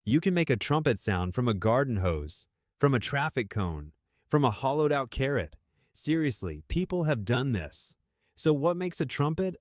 You can make a trumpet sound from a garden hose, from a traffic cone, from a hollowed-out carrot. Seriously, people have done this. So what makes a trumpet,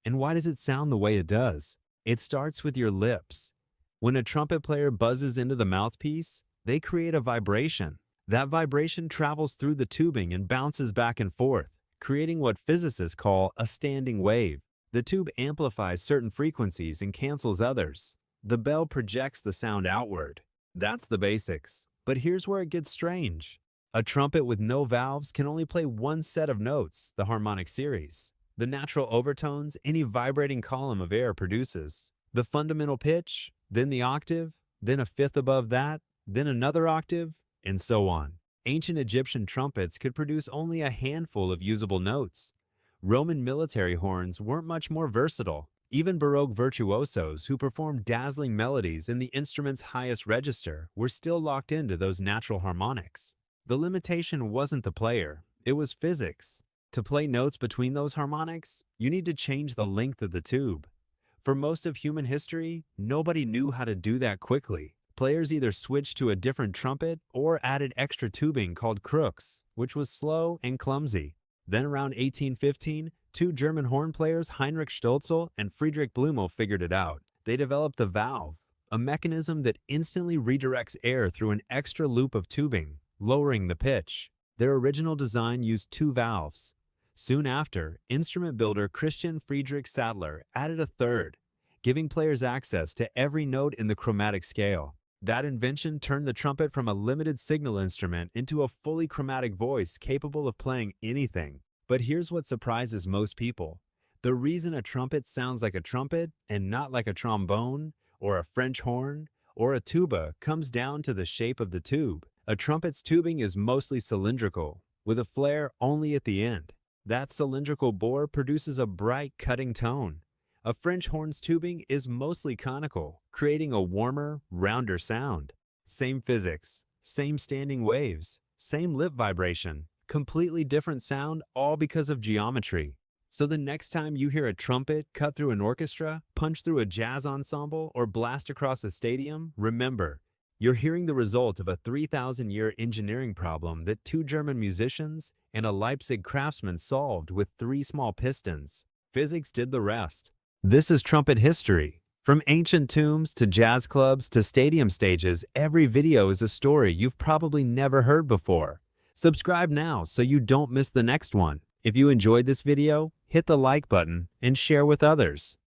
and why does it sound the way it does? It starts with your lips. When a trumpet player buzzes into the mouthpiece, they create a vibration. That vibration travels through the tubing and bounces back and forth, creating what physicists call a standing wave. The tube amplifies certain frequencies and cancels others. The bell projects the sound outward. That's the basics. But here's where it gets strange. A trumpet with no valves can only play one set of notes, the harmonic series. The natural overtones any vibrating column of air produces. The fundamental pitch, then the octave, then a fifth above that, then another octave, and so on. Ancient Egyptian trumpets could produce only a handful of usable notes. Roman military horns weren't much more versatile. Even Baroque virtuosos who performed dazzling melodies in the instrument's highest register were still locked into those natural harmonics. The limitation wasn't the player, it was physics. To play notes between those harmonics, you need to change the length of the tube. For most of human history, nobody knew how to do that quickly. Players either switched to a different trumpet or added extra tubing called crooks, which was slow and clumsy. Then around 1815, two German horn players, Heinrich Stölzl and Friedrich Blumel, figured it out. They developed the valve, a mechanism that instantly redirects air through an extra loop of tubing, lowering the pitch. Their original design used two valves. Soon after, instrument builder Christian Friedrich Sadler added a third, giving players access to every note in the chromatic scale. That invention turned the trumpet from a limited signal instrument into a fully chromatic voice capable of playing anything. But here's what surprises most people. The reason a trumpet sounds like a trumpet and not like a trombone, or a French horn, or a tuba comes down to the shape of the tube. A trumpet's tubing is mostly cylindrical, with a flare only at the end. That cylindrical bore produces a bright, cutting tone. A French horn's tubing is mostly conical, creating a warmer, rounder sound. Same physics, same standing waves, same lip vibration, completely different sound, all because of geometry. So the next time you hear a trumpet cut through an orchestra, punch through a jazz ensemble, or blast across a stadium, remember, you're hearing the result of a 3,000-year engineering problem that two German musicians and a Leipzig craftsman solved with three small pistons. Physics did the rest. This is trumpet history. From ancient tombs to jazz clubs to stadium stages, every video is a story you've probably never heard before. Subscribe now so you don't miss the next one. If you enjoyed this video, hit the like button and share with others.